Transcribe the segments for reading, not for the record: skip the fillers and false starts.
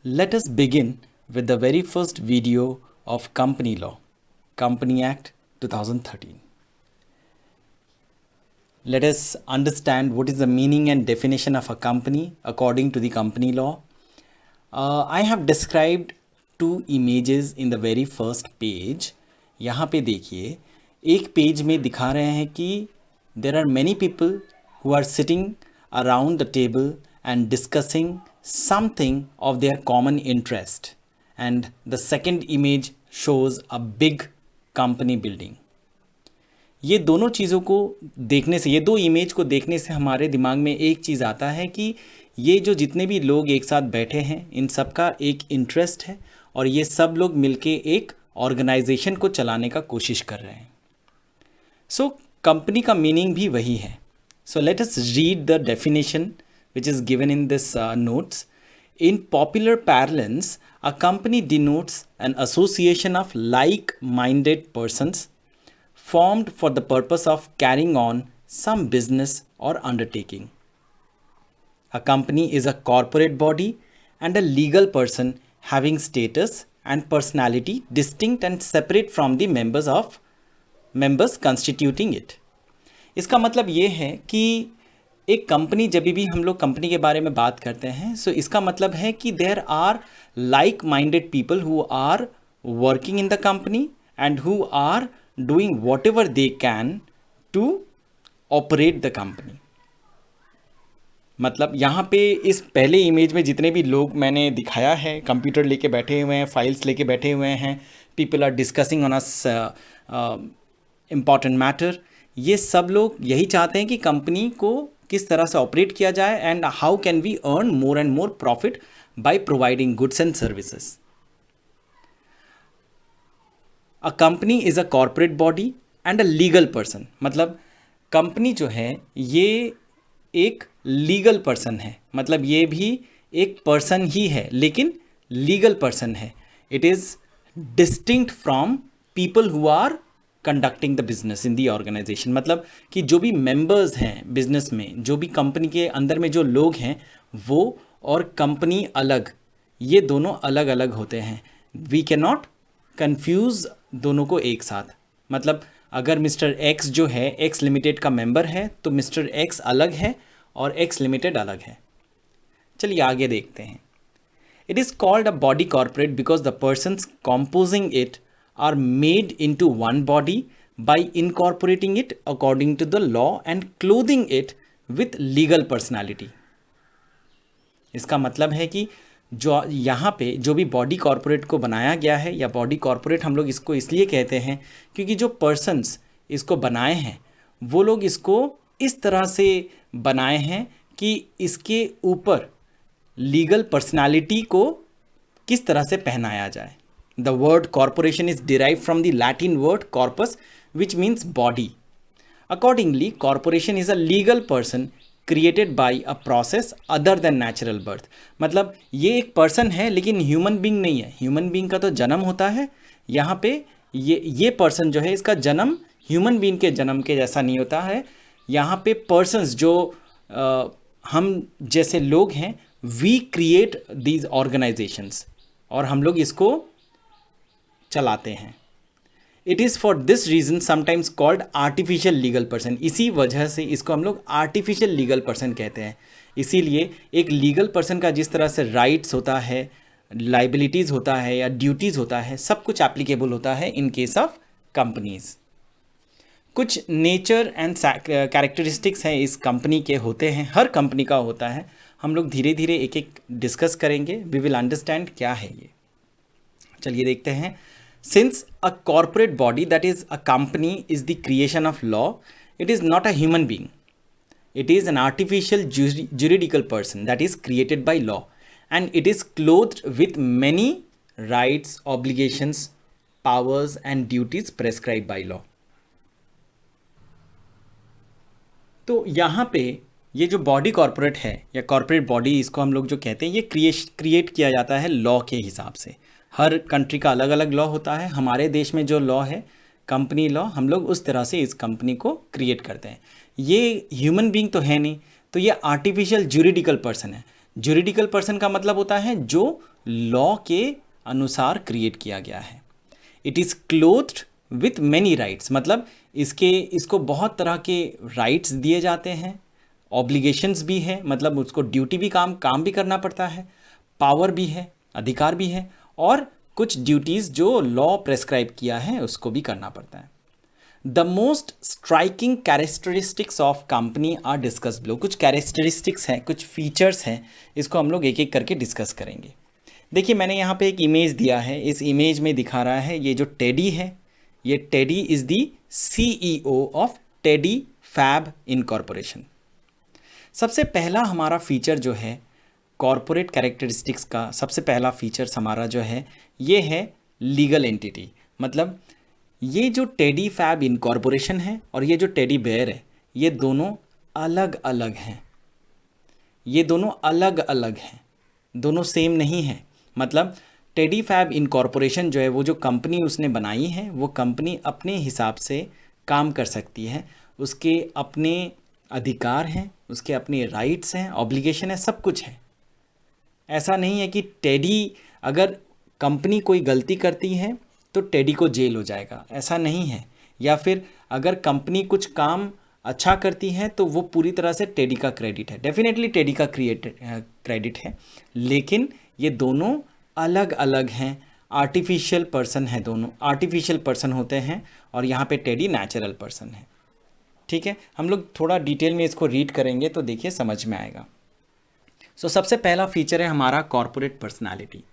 Let us begin with the very first video of company law, Company Act 2013. Let us understand what is the meaning and definition of a company according to the company law. I have described two images in the very first page. यहाँ पे देखिए, एक page में दिखा रहे हैं कि there are many people who are sitting around the table and discussing something of their common interest. And the second image shows a big company building. ये दोनों चीज़ों को देखने से, ये दो इमेज को देखने से हमारे दिमाग में एक चीज़ आता है कि ये जो जितने भी लोग एक साथ बैठे हैं, इन सब का एक इंटरेस्ट है और ये सब लोग मिलके एक ऑर्गेनाइजेशन को चलाने का कोशिश कर रहे हैं. सो कंपनी का मीनिंग भी वही है. So let us read the definition which is given in this notes. In popular parlance, a company denotes an association of like-minded persons formed for the purpose of carrying on some business or undertaking. A company is a corporate body and a legal person having status and personality distinct and separate from the members constituting it. इसका मतलब ये है कि एक company, जब भी हम लोग कंपनी के बारे में बात करते हैं, सो इसका मतलब है कि there are like minded people who are working in the company and who are doing whatever they can to operate the company. मतलब यहाँ पे इस पहले इमेज में जितने भी लोग मैंने दिखाया है, कंप्यूटर लेके बैठे हुए हैं, फाइल्स लेके बैठे हुए हैं, people are discussing on a important matter. ये सब लोग यही चाहते हैं कि कंपनी को किस तरह से ऑपरेट किया जाए and how can we earn more and more profit by providing goods and services. A company is a corporate body and a legal person. मतलब कंपनी जो है ये एक लीगल पर्सन है, मतलब ये भी एक पर्सन ही है लेकिन लीगल पर्सन है. It is distinct from people who are conducting the business in the organisation. मतलब कि जो भी मेंबर्स हैं बिजनेस में, जो भी कंपनी के अंदर में जो लोग हैं, वो और कंपनी अलग, ये दोनों अलग अलग होते हैं. वी कैन नॉट कन्फ्यूज़ दोनों को एक साथ. मतलब अगर मिस्टर एक्स जो है एक्स लिमिटेड का मेंबर है तो मिस्टर एक्स अलग है और एक्स लिमिटेड अलग है. चलिए आगे देखते हैं. It is called a body corporate because the persons composing it are made into one body by incorporating it according to the law and clothing it with legal personality. इसका मतलब है कि जो यहाँ पे जो भी बॉडी कॉर्पोरेट को बनाया गया है, या बॉडी कॉर्पोरेट हम लोग इसको इसलिए कहते हैं क्योंकि जो पर्सन्स इसको बनाए हैं वो लोग इसको इस तरह से बनाए हैं कि इसके ऊपर लीगल पर्सनालिटी को किस तरह से पहनाया जाए. The word corporation is derived from the Latin word corpus, which means body. Accordingly, corporation is a legal person created by a process other than natural birth. मतलब ये एक पर्सन है लेकिन ह्यूमन बींग नहीं है. ह्यूमन बींग का तो जन्म होता है, यहाँ पे ये पर्सन जो है इसका जन्म ह्यूमन बींग के जन्म के जैसा नहीं होता है. यहाँ पे पर्सन्स जो हम जैसे लोग हैं, वी क्रिएट दीज ऑर्गेनाइजेशंस और हम लोग इसको चलाते हैं. It is for this reason sometimes called artificial legal person. इसी वजह से इसको हम लोग आर्टिफिशियल लीगल पर्सन कहते हैं. इसीलिए एक लीगल पर्सन का जिस तरह से राइट्स होता है, लाइबिलिटीज़ होता है या ड्यूटीज़ होता है, सब कुछ एप्लीकेबल होता है इन केस ऑफ कंपनीज. कुछ नेचर एंड कैरेक्टरिस्टिक्स हैं इस कंपनी के होते हैं, हर कंपनी का होता है. हम लोग धीरे धीरे एक एक डिस्कस करेंगे. वी विल अंडरस्टैंड क्या है ये. चलिए देखते हैं. Since a corporate body, that is a company, is the creation of law, it is not a human being. It is an artificial juridical person that is created by law, and it is clothed with many rights, obligations, powers and duties prescribed by law. तो यहाँ पे ये जो body corporate है या corporate body, इसको हम लोग जो कहते हैं, ये क्रिएट किया जाता है लॉ के हिसाब से. हर कंट्री का अलग अलग लॉ होता है. हमारे देश में जो लॉ है कंपनी लॉ, हम लोग उस तरह से इस कंपनी को क्रिएट करते हैं. ये ह्यूमन बीइंग तो है नहीं, तो ये आर्टिफिशियल ज्यूरिडिकल पर्सन है. जुरिडिकल पर्सन का मतलब होता है जो लॉ के अनुसार क्रिएट किया गया है। It is clothed with many rights, मतलब इसको बहुत तरह के राइट्स दिए जाते हैं, ऑब्लिगेशंस भी है, मतलब उसको ड्यूटी भी काम भी करना पड़ता है, पावर भी है, अधिकार भी है, और कुछ ड्यूटीज़ जो लॉ प्रेस्क्राइब किया है उसको भी करना पड़ता है। The most striking characteristics of company are discuss below. कुछ कैरेक्टरिस्टिक्स हैं, कुछ फीचर्स हैं, इसको हम लोग एक एक करके डिस्कस करेंगे। देखिए मैंने यहाँ पे एक इमेज दिया है, इस इमेज में दिखा रहा है ये जो टेडी है, ये Teddy is the CEO of Teddy Fab Incorporation. सबसे पहला हमारा फीचर जो है कॉरपोरेट कैरेक्टरिस्टिक्स का, सबसे पहला फीचर्स हमारा जो है ये है लीगल एंटिटी। मतलब ये जो टेडी फैब इनकॉर्पोरेशन है और ये जो टेडी बेयर है, ये दोनों अलग अलग हैं, ये दोनों अलग अलग हैं, दोनों सेम नहीं हैं। मतलब टेडी फैब इनकॉर्पोरेशन जो है, वो जो कंपनी उसने बनाई है, वो कंपनी अपने हिसाब से काम कर सकती है, उसके अपने अधिकार हैं, उसके अपने राइट्स हैं, ऑब्लिगेशन है, सब कुछ है। ऐसा नहीं है कि टेडी, अगर कंपनी कोई गलती करती है तो टेडी को जेल हो जाएगा, ऐसा नहीं है। या फिर अगर कंपनी कुछ काम अच्छा करती है तो वो पूरी तरह से टेडी का क्रेडिट है, डेफिनेटली टेडी का क्रेडिट है, लेकिन ये दोनों अलग अलग हैं, आर्टिफिशियल पर्सन है, दोनों आर्टिफिशियल पर्सन होते हैं, और यहाँ पे टेडी नेचुरल पर्सन है। ठीक है, हम लोग थोड़ा डिटेल में इसको रीड करेंगे तो देखिए समझ में आएगा। सबसे पहला फीचर है हमारा corporate personality.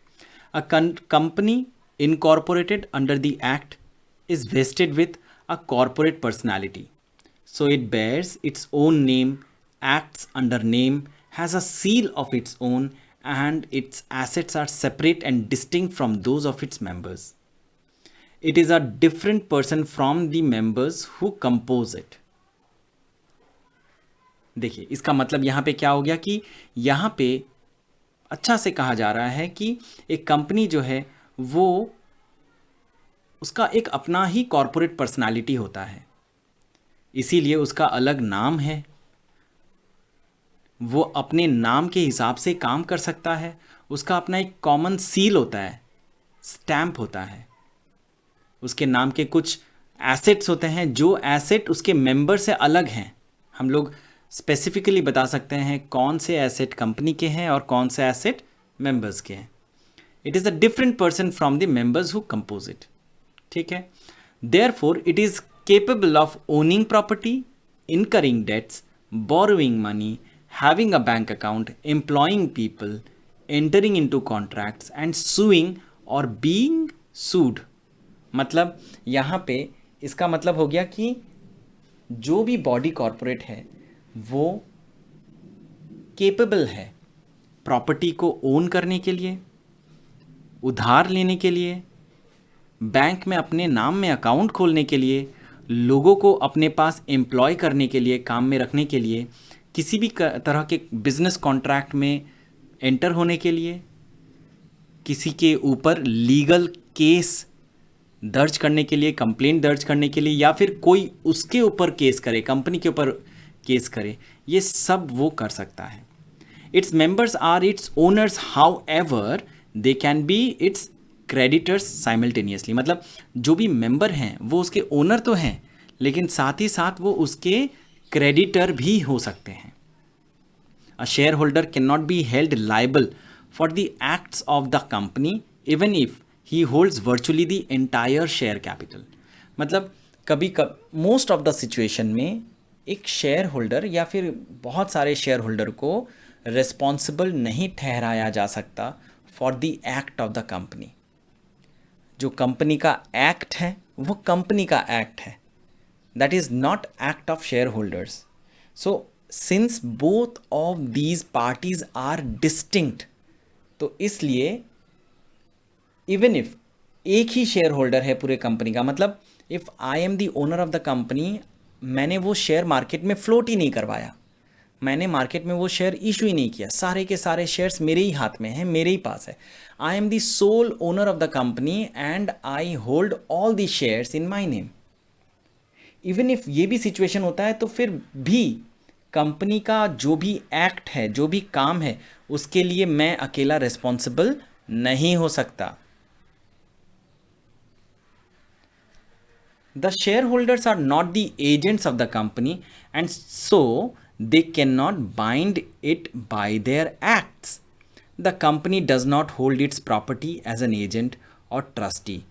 A company incorporated under the act is vested with a corporate personality. So it bears its own name, acts under name, has a seal of its own, and its assets are separate and distinct from those of its members. It is a different person from the members who compose it. देखिए इसका मतलब यहाँ पे क्या हो गया कि यहाँ पे अच्छा से कहा जा रहा है कि एक कंपनी जो है वो, उसका एक अपना ही कॉरपोरेट पर्सनालिटी होता है, इसीलिए उसका अलग नाम है, वो अपने नाम के हिसाब से काम कर सकता है, उसका अपना एक कॉमन सील होता है, स्टैम्प होता है, उसके नाम के कुछ एसेट्स होते हैं, जो एसेट उसके मेंबर से अलग हैं। हम लोग स्पेसिफिकली बता सकते हैं कौन से एसेट कंपनी के हैं और कौन से एसेट मेंबर्स के हैं। It is a different person from the members who compose it. ठीक है, therefore it is capable of owning property, incurring debts, borrowing money, having a bank account, employing people, entering into contracts and suing or being sued। मतलब यहाँ पे इसका मतलब हो गया कि जो भी बॉडी कॉरपोरेट है वो केपेबल है प्रॉपर्टी को ओन करने के लिए, उधार लेने के लिए, बैंक में अपने नाम में अकाउंट खोलने के लिए, लोगों को अपने पास एम्प्लॉय करने के लिए, काम में रखने के लिए, किसी भी तरह के बिजनेस कॉन्ट्रैक्ट में एंटर होने के लिए, किसी के ऊपर लीगल केस दर्ज करने के लिए, कंप्लेंट दर्ज करने के लिए, या फिर कोई उसके ऊपर केस करे, कंपनी के ऊपर केस करे, ये सब वो कर सकता है। Its members are its owners, however they can be its creditors simultaneously. मतलब जो भी मेंबर हैं वो उसके ओनर तो हैं, लेकिन साथ ही साथ वो उसके क्रेडिटर भी हो सकते हैं। A share holder can not be held liable for the acts of the company even if he holds virtually the entire share capital. मतलब कभी मोस्ट ऑफ द सिचुएशन में एक शेयर होल्डर या फिर बहुत सारे शेयर होल्डर को responsible नहीं ठहराया जा सकता for the act of the company. जो कंपनी का एक्ट है वो कंपनी का एक्ट है, that is not act of shareholders. So since both of these parties are distinct, तो इसलिए even if एक ही शेयर होल्डर है पूरे कंपनी का, मतलब if I am the owner of the company, मैंने वो शेयर मार्केट में फ्लोट ही नहीं करवाया, मैंने मार्केट में वो शेयर इशू ही नहीं किया, सारे के सारे शेयर्स मेरे ही हाथ में हैं, मेरे ही पास है। I am the sole owner of the company and I hold all the shares in my name. Even if ये भी सिचुएशन होता है तो फिर भी कंपनी का जो भी एक्ट है, जो भी काम है, उसके लिए मैं अकेला रिस्पॉन्सिबल नहीं हो सकता। The shareholders are not the agents of the company, and so they cannot bind it by their acts. The company does not hold its property as an agent or trustee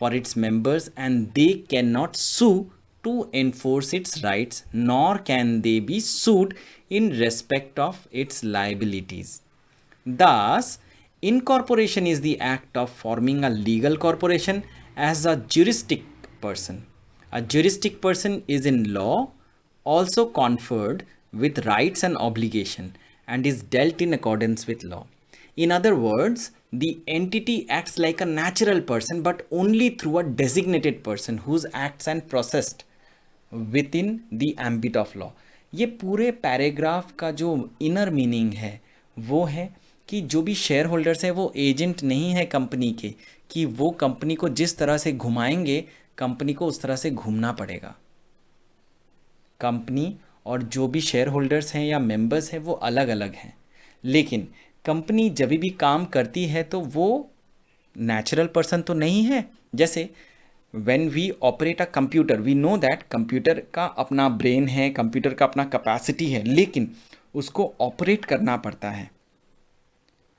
for its members, and they cannot sue to enforce its rights, nor can they be sued in respect of its liabilities. Thus, incorporation is the act of forming a legal corporation as a juristic person. A juristic person is in law also conferred with rights and obligation and is dealt in accordance with law. In other words, the entity acts like a natural person but only through a designated person whose acts and processed with in the ambit of law. ये पूरे paragraph का जो inner meaning है वो है कि जो भी शेयर होल्डर्स हैं वो एजेंट नहीं है कंपनी के, कि वो कंपनी को जिस तरह से घुमाएंगे कंपनी को उस तरह से घूमना पड़ेगा। कंपनी और जो भी शेयर होल्डर्स हैं या मेंबर्स हैं वो अलग अलग हैं, लेकिन कंपनी जब भी काम करती है तो वो नेचुरल पर्सन तो नहीं है। जैसे when we operate a computer, we know that computer का अपना ब्रेन है, कंप्यूटर का अपना कैपेसिटी है, लेकिन उसको ऑपरेट करना पड़ता है।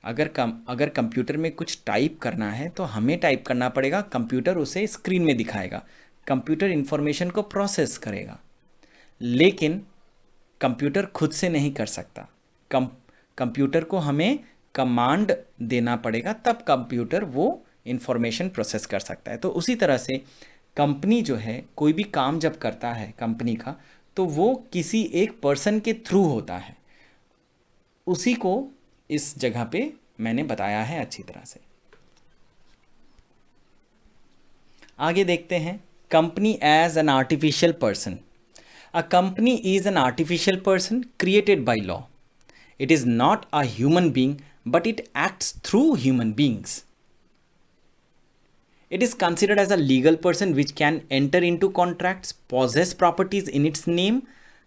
अगर कंप्यूटर में कुछ टाइप करना है तो हमें टाइप करना पड़ेगा, कंप्यूटर उसे स्क्रीन में दिखाएगा, कंप्यूटर इंफॉर्मेशन को प्रोसेस करेगा, लेकिन कंप्यूटर खुद से नहीं कर सकता। कंप्यूटर को हमें कमांड देना पड़ेगा, तब कंप्यूटर वो इंफॉर्मेशन प्रोसेस कर सकता है। तो उसी तरह से कंपनी जो है कोई भी काम जब करता है कंपनी का, तो वो किसी एक पर्सन के थ्रू होता है। उसी को इस जगह पे मैंने बताया है अच्छी तरह से। आगे देखते हैं, company as an artificial person. A company is an artificial person created by law. It is not a human being but it acts through human beings. It is considered as a legal person which can enter into contracts, possess properties in its name,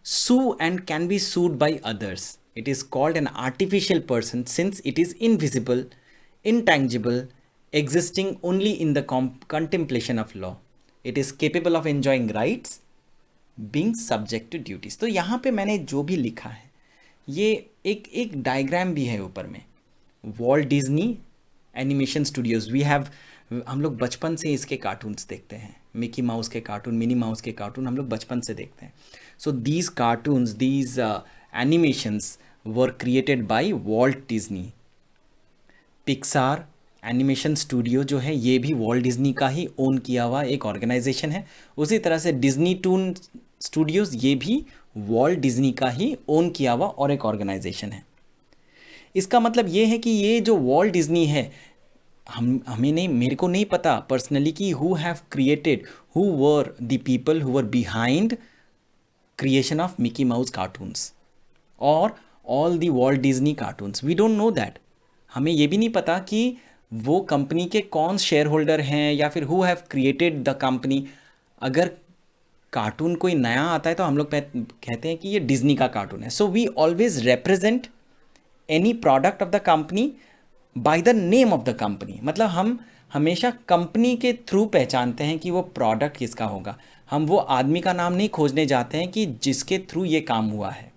sue and can be sued by others. It is called an artificial person since it is invisible, intangible, existing only in the contemplation of law. It is capable of enjoying rights, being subject to duties. तो यहाँ पे मैंने जो भी लिखा है ये एक डायग्राम भी है ऊपर में। वॉल्ट डिज्नी एनिमेशन स्टूडियोज़, हम लोग बचपन से इसके कार्टून्स देखते हैं, मिकी माउस के कार्टून, मिनी माउस के कार्टून हम लोग बचपन से देखते हैं। So these cartoons, these animations were created by Walt Disney. Pixar animation studio जो है ये भी वॉल्ट डिज्नी का ही ओन किया हुआ एक ऑर्गेनाइजेशन है। उसी तरह से डिज्नी टून स्टूडियोज़ ये भी वॉल्ट डिज्नी का ही ओन किया हुआ और एक ऑर्गेनाइजेशन है। इसका मतलब ये है कि ये जो वॉल्ट डिज्नी है, हमें नहीं, मेरे को नहीं पता पर्सनली कि who have created, who were the people who were behind creation of Mickey Mouse cartoons और all the Walt Disney cartoons. We don't know that. हमें ये भी नहीं पता कि वो कंपनी के कौन शेयर होल्डर हैं या फिर who have created the company. अगर कार्टून कोई नया आता है तो हम लोग कहते हैं कि ये डिज्नी का कार्टून है। So we always represent any product of the company by the name of the company. मतलब हम हमेशा कंपनी के थ्रू पहचानते हैं कि वो प्रोडक्ट किसका होगा। हम वो आदमी का नाम नहीं खोजने जाते हैं कि जिसके थ्रू ये काम हुआ है।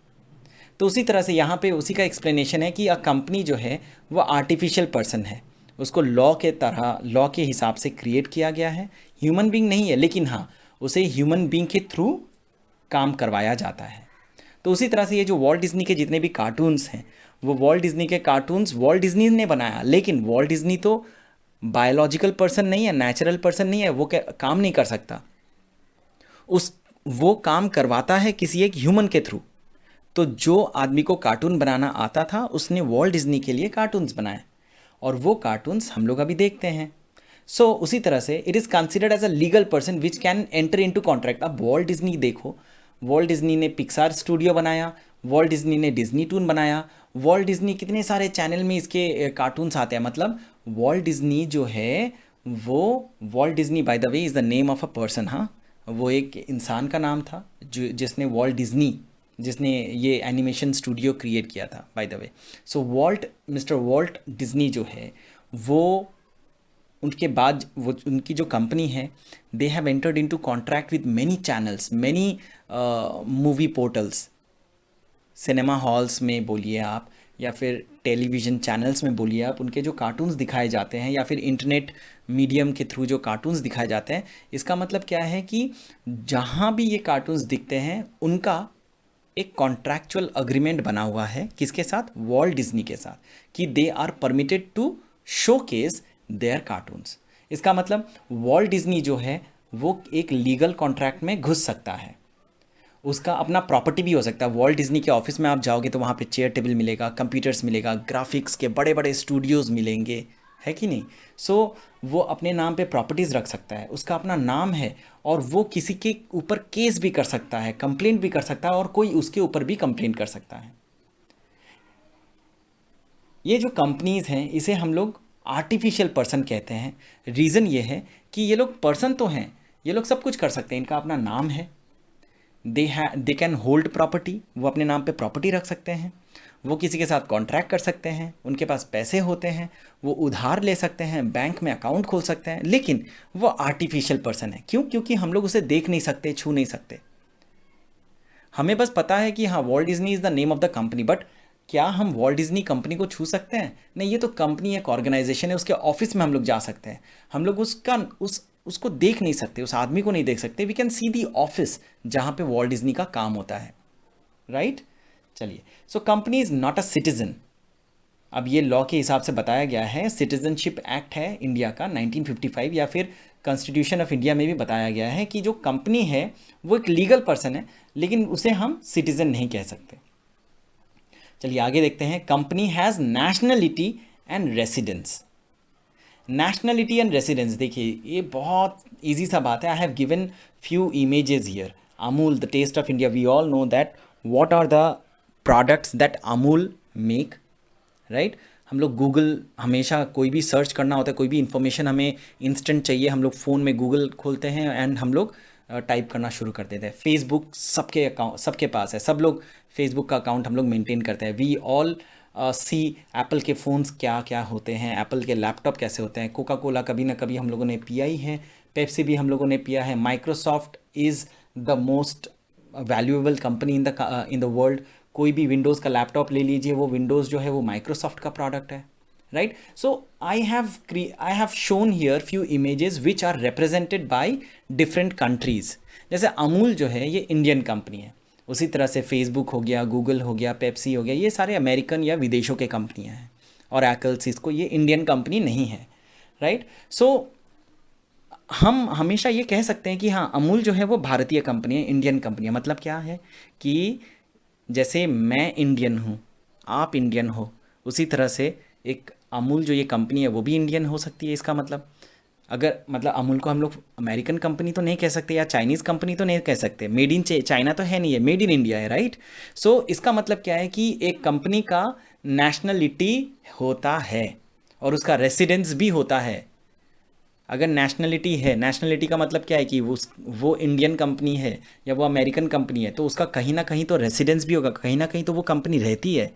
तो उसी तरह से यहाँ पे उसी का एक्सप्लेनेशन है कि अ कंपनी जो है वो आर्टिफिशियल पर्सन है, उसको लॉ के तरह, लॉ के हिसाब से क्रिएट किया गया है। ह्यूमन बीइंग नहीं है, लेकिन हाँ उसे ह्यूमन बीइंग के थ्रू काम करवाया जाता है। तो उसी तरह से ये जो वॉल्ट डिज्नी के जितने भी कार्टून्स हैं, वो वॉल्ट डिज्नी के कार्टून्स वॉल्ट डिज्नी ने बनाया, लेकिन वॉल्ट डिज्नी तो बायोलॉजिकल पर्सन नहीं है, नेचुरल पर्सन नहीं है, वो काम नहीं कर सकता। वो काम करवाता है किसी एक ह्यूमन के थ्रू। तो जो आदमी को कार्टून बनाना आता था उसने वॉल्ट डिज्नी के लिए कार्टून्स बनाए और वो कार्टून्स हम लोग अभी देखते हैं। सो उसी तरह से it is considered as a legal person which can enter into contract. अब वॉल्ट डिज्नी देखो, वॉल्ट डिज्नी ने पिक्सार स्टूडियो बनाया, वॉल्ट डिज्नी ने डिज्नी टून बनाया, वॉल्ट डिज्नी कितने सारे चैनल में इसके कार्टून्स आते हैं। मतलब वॉल्ट डिज्नी जो है वो, Walt Disney by the way is the name of a person. हाँ, वो एक इंसान का नाम था जो जिसने वॉल्ट डिज्नी जिसने ये एनिमेशन स्टूडियो क्रिएट किया था by the way. So mister Walt Disney जो है वो, उनके बाद वो उनकी जो कंपनी है, they have entered into contract with many channels, many movie portals, cinema halls में बोलिए आप, या फिर टेलीविज़न चैनल्स में बोलिए आप, उनके जो कार्टून्स दिखाए जाते हैं या फिर इंटरनेट मीडियम के थ्रू जो कार्टून्स दिखाए जाते हैं, इसका मतलब क्या है कि जहाँ भी ये कार्टून्स दिखते हैं उनका एक कॉन्ट्रैक्चुअल अग्रीमेंट बना हुआ है, किसके साथ? वॉल्ट डिज्नी के साथ, कि they are permitted to showcase their cartoons. इसका मतलब वॉल्ट डिज्नी जो है वो एक लीगल कॉन्ट्रैक्ट में घुस सकता है, उसका अपना प्रॉपर्टी भी हो सकता है। वॉल्ट डिज्नी के ऑफिस में आप जाओगे तो वहाँ पे चेयर टेबल मिलेगा, कंप्यूटर्स मिलेगा, ग्राफिक्स के बड़े बड़े स्टूडियोज़ मिलेंगे, है कि नहीं? सो वो अपने नाम पे प्रॉपर्टीज़ रख सकता है, उसका अपना नाम है, और वो किसी के ऊपर केस भी कर सकता है, कंप्लेंट भी कर सकता है, और कोई उसके ऊपर भी कंप्लेंट कर सकता है। ये जो कंपनीज़ हैं इसे हम लोग आर्टिफिशियल पर्सन कहते हैं। रीज़न ये है कि ये लोग पर्सन तो हैं, ये लोग सब कुछ कर सकते हैं, इनका अपना नाम है, दे कैन होल्ड प्रॉपर्टी, वो अपने नाम पे प्रॉपर्टी रख सकते हैं, वो किसी के साथ कॉन्ट्रैक्ट कर सकते हैं, उनके पास पैसे होते हैं, वो उधार ले सकते हैं, बैंक में अकाउंट खोल सकते हैं, लेकिन वो आर्टिफिशियल पर्सन है। क्यों? क्योंकि हम लोग उसे देख नहीं सकते, छू नहीं सकते। हमें बस पता है कि हाँ, Walt Disney is the name of the company, but क्या हम वॉल्ट डिज्नी कंपनी को छू सकते हैं? नहीं, ये तो कंपनी एक ऑर्गेनाइजेशन है, उसके ऑफिस में हम लोग जा सकते हैं, हम लोग उसको देख नहीं सकते, उस आदमी को नहीं देख सकते। We can see the office जहाँ पे वॉल्ट डिज्नी का काम होता है, राइट? चलिए, so company is not a citizen. अब ये लॉ के हिसाब से बताया गया है, सिटीजनशिप एक्ट है इंडिया का 1955, या फिर कॉन्स्टिट्यूशन ऑफ इंडिया में भी बताया गया है कि जो कंपनी है वो एक लीगल पर्सन है, लेकिन उसे हम सिटीजन नहीं कह सकते। चलिए आगे देखते हैं। Company has nationality and residence. Nationality and residence, देखिए ये बहुत इजी सा बात है। I have given few images here. Amul, the taste of India, we all know that what are the products that Amul make, right? हम लोग गूगल, हमेशा कोई भी सर्च करना होता है, कोई भी इंफॉर्मेशन हमें इंस्टेंट चाहिए, हम लोग फ़ोन में गूगल खोलते हैं एंड हम लोग टाइप करना शुरू कर देते हैं। फेसबुक सबके पास है, सब लोग फेसबुक का अकाउंट हम लोग मेंटेन करते हैं। वी ऑल सी एप्पल के फ़ोन्स क्या क्या होते हैं, एप्पल के लैपटॉप कैसे होते हैं, कोका कोला कभी ना कभी हम लोगों ने पिया ही है, पेप्सी भी हम लोगों ने पिया है, Microsoft is the most valuable company in the world. कोई भी विंडोज़ का लैपटॉप ले लीजिए, वो विंडोज़ जो है वो माइक्रोसॉफ्ट का प्रोडक्ट है, right? So I have shown here few images which are represented by different countries. जैसे अमूल जो है ये इंडियन कंपनी है, उसी तरह से फेसबुक हो गया, गूगल हो गया, पेप्सी हो गया, ये सारे अमेरिकन या विदेशों के कंपनियां हैं, और एप्पल, सिस्को, ये इंडियन कंपनी नहीं है, राइट? सो हम हमेशा ये कह सकते हैं कि हाँ, अमूल जो है वो भारतीय कंपनी है, इंडियन कंपनी है। मतलब क्या है कि जैसे मैं इंडियन हूँ, आप इंडियन हो, उसी तरह से एक अमूल जो ये कंपनी है वो भी इंडियन हो सकती है। इसका मतलब मतलब अमूल को हम लोग अमेरिकन कंपनी तो नहीं कह सकते, या चाइनीज़ कंपनी तो नहीं कह सकते, मेड इन चाइना तो है नहीं है, मेड इन इंडिया है, राइट? सो इसका मतलब क्या है कि एक कंपनी का नेशनलिटी होता है और उसका रेसिडेंस भी होता है। अगर नेशनलिटी है, नेशनलिटी का मतलब क्या है कि वो इंडियन कंपनी है या वो अमेरिकन कंपनी है, तो उसका कहीं ना कहीं तो रेसिडेंस भी होगा, कहीं ना कहीं तो वो कंपनी रहती है।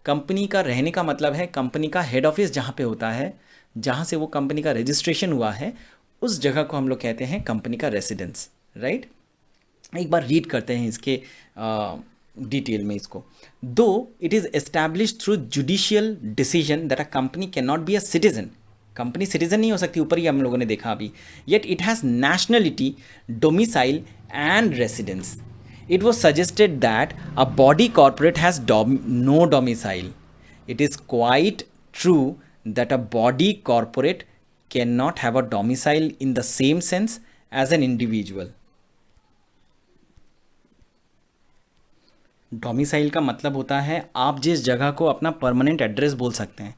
कंपनी का रहने का मतलब है कंपनी का हेड ऑफिस जहाँ पे होता है, जहाँ से वो कंपनी का रजिस्ट्रेशन हुआ है, उस जगह को हम लोग कहते हैं कंपनी का रेसिडेंस, राइट? एक बार रीड करते हैं इसके डिटेल में इसको। दो it is established through judicial decision that a company can not be a citizen, company citizen नहीं हो सकती, ऊपर ही हम लोगों ने देखा अभी, yet it has nationality, domicile and residence. It was suggested that a body corporate has no domicile. It is quite true that a body corporate cannot have a domicile in the same sense as an individual. Domicile का मतलब होता है आप जिस जगह को अपना permanent address बोल सकते हैं।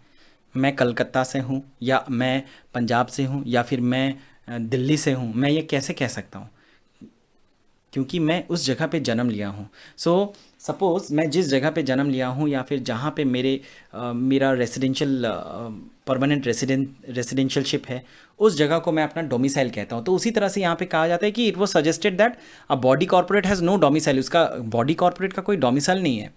मैं कलकत्ता से हूँ, या मैं पंजाब से हूँ, या फिर मैं दिल्ली से हूँ, मैं ये कैसे कह सकता हूँ? क्योंकि मैं उस जगह पे जन्म लिया हूँ। सो सपोज़ मैं जिस जगह पे जन्म लिया हूँ या फिर जहाँ पे मेरा परमानेंट रेसिडेंशियलशिप है, उस जगह को मैं अपना डोमिसाइल कहता हूँ। तो उसी तरह से यहाँ पे कहा जाता है कि it was suggested that a body corporate has no domicile, उसका बॉडी कॉर्पोरेट का कोई डोमिसाइल नहीं है।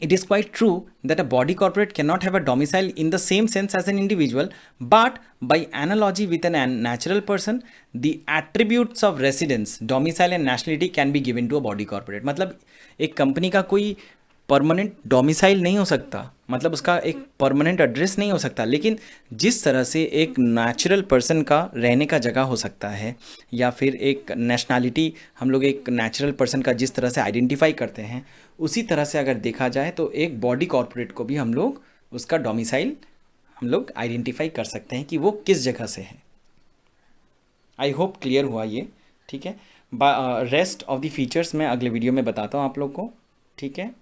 It is quite true that a body corporate cannot have a domicile in the same sense as an individual, but by analogy with a natural person, the attributes of residence, domicile and nationality can be given to a body corporate. मतलब एक company का कोई permanent domicile नहीं हो सकता, मतलब उसका एक परमानेंट एड्रेस नहीं हो सकता, लेकिन जिस तरह से एक नेचुरल पर्सन का रहने का जगह हो सकता है या फिर एक नेशनैलिटी हम लोग एक नेचुरल पर्सन का जिस तरह से आइडेंटिफाई करते हैं, उसी तरह से अगर देखा जाए तो एक बॉडी कॉर्पोरेट को भी हम लोग उसका डोमिसाइल हम लोग आइडेंटिफाई कर सकते हैं कि वो किस जगह से है। आई होप क्लियर हुआ ये, ठीक है। रेस्ट ऑफ द फीचर्स मैं अगले वीडियो में बताता हूँ आप लोग को, ठीक है।